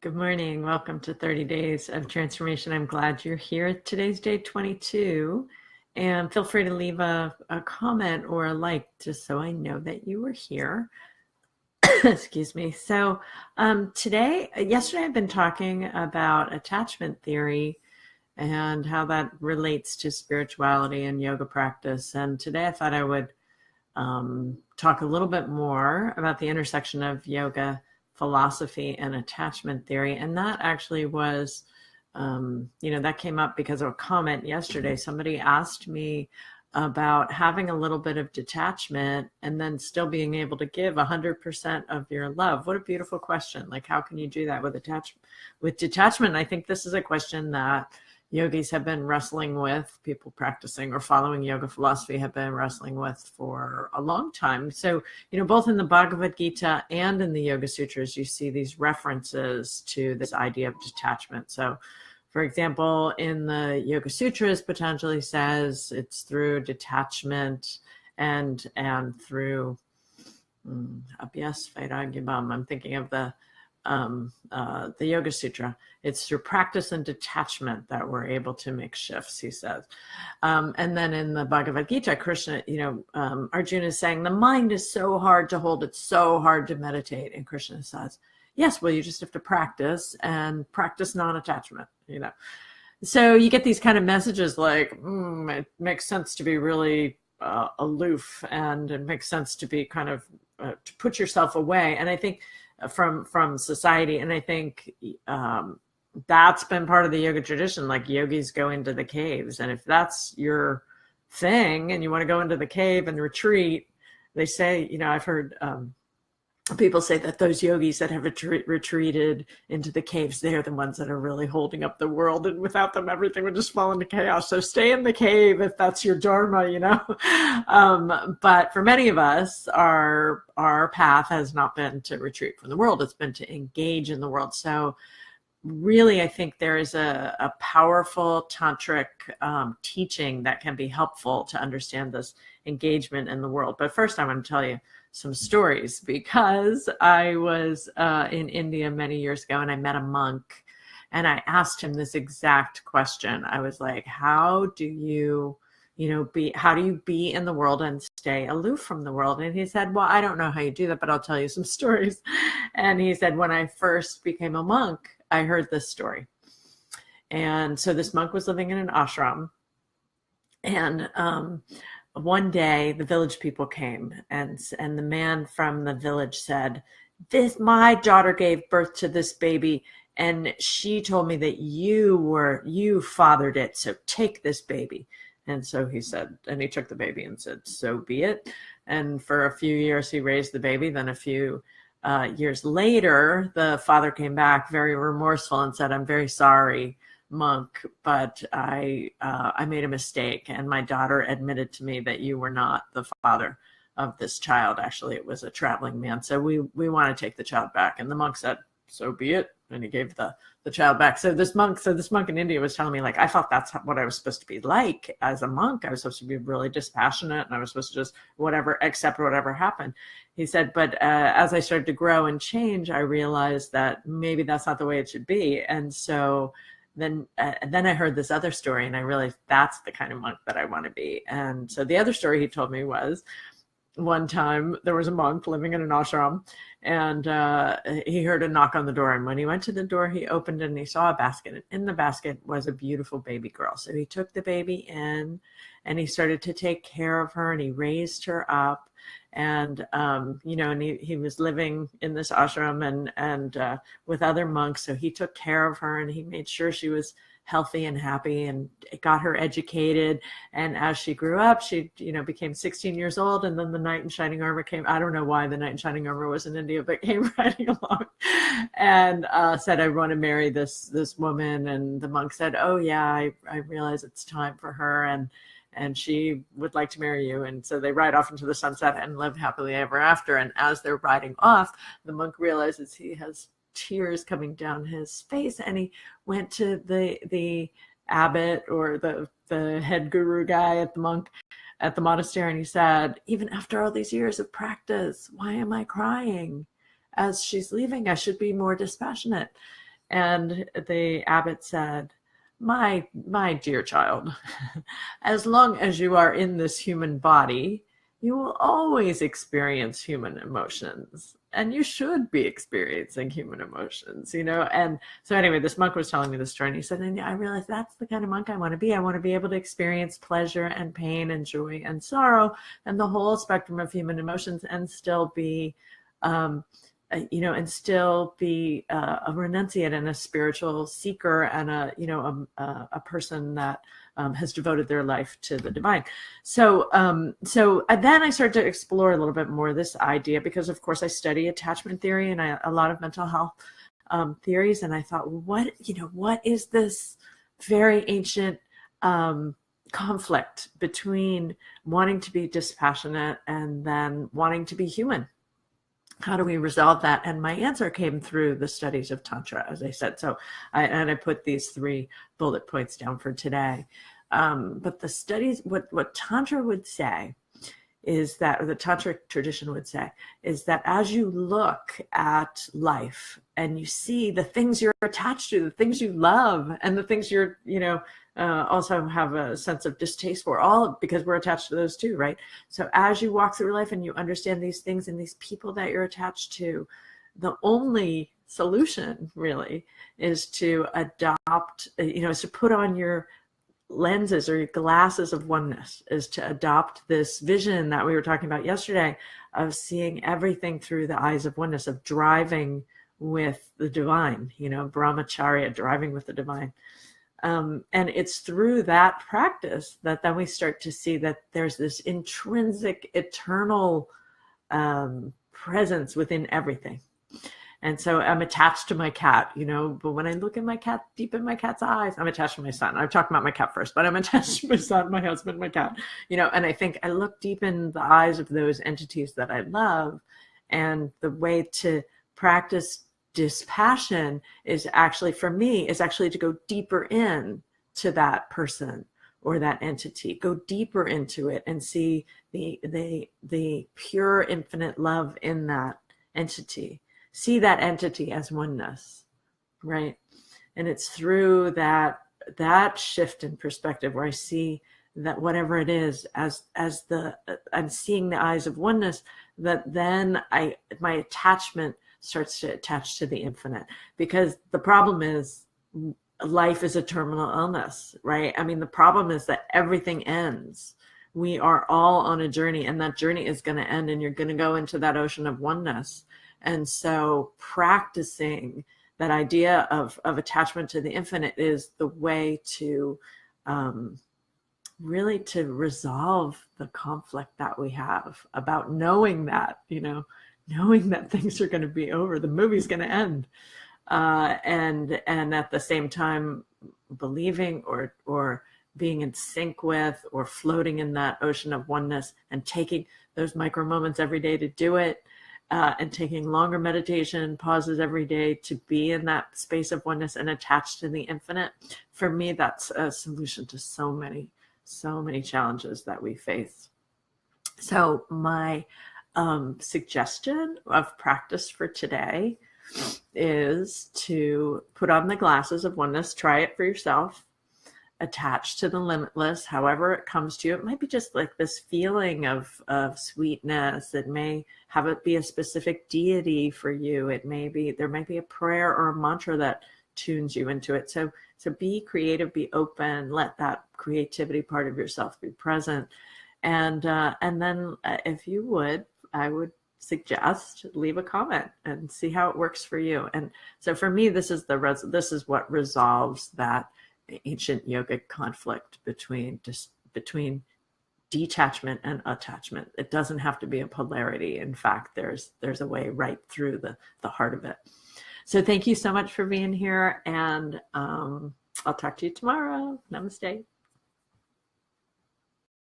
Good morning. Welcome to 30 Days of Transformation. I'm glad you're here. Today's day 22, and feel free to leave a comment or a like just so I know that you were here. Excuse me. So yesterday I've been talking about attachment theory and how that relates to spirituality and yoga practice. And today I thought I would talk a little bit more about the intersection of yoga philosophy and attachment theory. And that actually was, that came up because of a comment yesterday. Somebody asked me about having a little bit of detachment and then still being able to give 100% of your love. What a beautiful question. Like, how can you do that with detachment? I think this is a question that yogis have been wrestling with, people practicing or following yoga philosophy have been wrestling with for a long time. So, both in the Bhagavad Gita and in the Yoga Sutras, you see these references to this idea of detachment. So, for example, in the Yoga Sutras, Patanjali says it's through detachment and through abhyas vairagyabam. I'm thinking of the Yoga Sutra. It's through practice and detachment that we're able to make shifts, he says. And then in the Bhagavad Gita, Krishna, Arjuna is saying the mind is so hard to hold, it's so hard to meditate. And Krishna says, yes, well, you just have to practice and practice non-attachment, So you get these kind of messages like, it makes sense to be really aloof, and it makes sense to be kind of to put yourself away. And I think from society, and I think that's been part of the yoga tradition. Like, yogis go into the caves, and if that's your thing and you want to go into the cave and retreat, they say, I've heard people say that those yogis that have retreated into the caves, they're the ones that are really holding up the world, and without them everything would just fall into chaos. So stay in the cave if that's your dharma, But for many of us, our path has not been to retreat from the world, it's been to engage in the world. So really, I think there is a powerful tantric teaching that can be helpful to understand this engagement in the world. But first, I want to tell you some stories, because I was in India many years ago, and I met a monk, and I asked him this exact question. I was like, how do you be in the world and stay aloof from the world? And he said, well, I don't know how you do that, but I'll tell you some stories. And he said, when I first became a monk, I heard this story. And so this monk was living in an ashram, and one day the village people came, and the man from the village said, my daughter gave birth to this baby, and she told me that you fathered it, so take this baby. And so he said, and he took the baby and said, so be it. And for a few years he raised the baby. Then a few years later, the father came back very remorseful and said, I'm very sorry, monk, but I made a mistake, and my daughter admitted to me that you were not the father of this child. Actually, it was a traveling man. So we want to take the child back. And the monk said, so be it. And he gave the child back. So this monk in India was telling me, like, I thought that's what I was supposed to be like as a monk. I was supposed to be really dispassionate, and I was supposed to just accept whatever happened. He said, but as I started to grow and change, I realized that maybe that's not the way it should be. And so then I heard this other story, and I realized that's the kind of monk that I want to be. And so the other story he told me was, one time there was a monk living in an ashram, and he heard a knock on the door. And when he went to the door, he opened it and he saw a basket. And in the basket was a beautiful baby girl. So he took the baby in, and he started to take care of her, and he raised her up. And, and he was living in this ashram and with other monks. So he took care of her, and he made sure she was healthy and happy, and got her educated. And as she grew up, she, became 16 years old. And then the knight in shining armor came. I don't know why the knight in shining armor was in India, but came riding along and said, I want to marry this woman. And the monk said, oh yeah, I realize it's time for her. And she would like to marry you. And so they ride off into the sunset and live happily ever after. And as they're riding off, the monk realizes he has tears coming down his face, and he went to the abbot, or the head guru guy at the monastery, and he said, even after all these years of practice, why am I crying? As she's leaving, I should be more dispassionate. And the abbot said, my dear child, as long as you are in this human body, you will always experience human emotions, and you should be experiencing human emotions, And so anyway, this monk was telling me the story, and he said, and I realized that's the kind of monk I want to be. I want to be able to experience pleasure and pain and joy and sorrow and the whole spectrum of human emotions, and still be a renunciate and a spiritual seeker, and a person that has devoted their life to the divine. So then I started to explore a little bit more this idea, because of course I study attachment theory and a lot of mental health theories, and I thought, what is this very ancient conflict between wanting to be dispassionate and then wanting to be human? How do we resolve that? And my answer came through the studies of Tantra, as I said. So I put these 3 bullet points down for today. But the studies, what Tantra would say is that, or the Tantric tradition would say, is that as you look at life and you see the things you're attached to, the things you love, and the things you're, also have a sense of distaste for, all because we're attached to those too, right? So as you walk through life and you understand these things and these people that you're attached to, the only solution really is to adopt, is to put on your lenses or your glasses of oneness, is to adopt this vision that we were talking about yesterday of seeing everything through the eyes of oneness, of driving with the divine, brahmacharya, driving with the divine. And it's through that practice that then we start to see that there's this intrinsic, eternal presence within everything. And so I'm attached to my cat, but when I look at my cat, deep in my cat's eyes, I'm attached to my son. I'm talking about my cat first, but I'm attached to my son, my husband, my cat, and I think I look deep in the eyes of those entities that I love. And the way to practice dispassion is actually, for me, is actually to go deeper in to that person or that entity, go deeper into it and see the pure infinite love in that entity, see that entity as oneness, right? And it's through that shift in perspective where I see that whatever it is as I'm seeing the eyes of oneness, that then my attachment starts to attach to the infinite. Because the problem is life is a terminal illness, right? I mean, the problem is that everything ends. We are all on a journey, and that journey is going to end, and you're going to go into that ocean of oneness. And so practicing that idea of attachment to the infinite is the way to really to resolve the conflict that we have about knowing that, knowing that things are going to be over, the movie's going to end, and at the same time believing or being in sync with or floating in that ocean of oneness, and taking those micro moments every day to do it, and taking longer meditation pauses every day to be in that space of oneness and attached to the infinite. For me, that's a solution to so many challenges that we face. So my suggestion of practice for today is to put on the glasses of oneness, try it for yourself, attach to the limitless, however it comes to you. It might be just like this feeling of sweetness. It may have it be a specific deity for you. There might be a prayer or a mantra that tunes you into it. So be creative, be open, let that creativity part of yourself be present. And then if you would, I would suggest leave a comment and see how it works for you. And so for me, this is what resolves that ancient yogic conflict between detachment and attachment. It doesn't have to be a polarity. In fact, there's a way right through the heart of it. So thank you so much for being here, and I'll talk to you tomorrow. Namaste.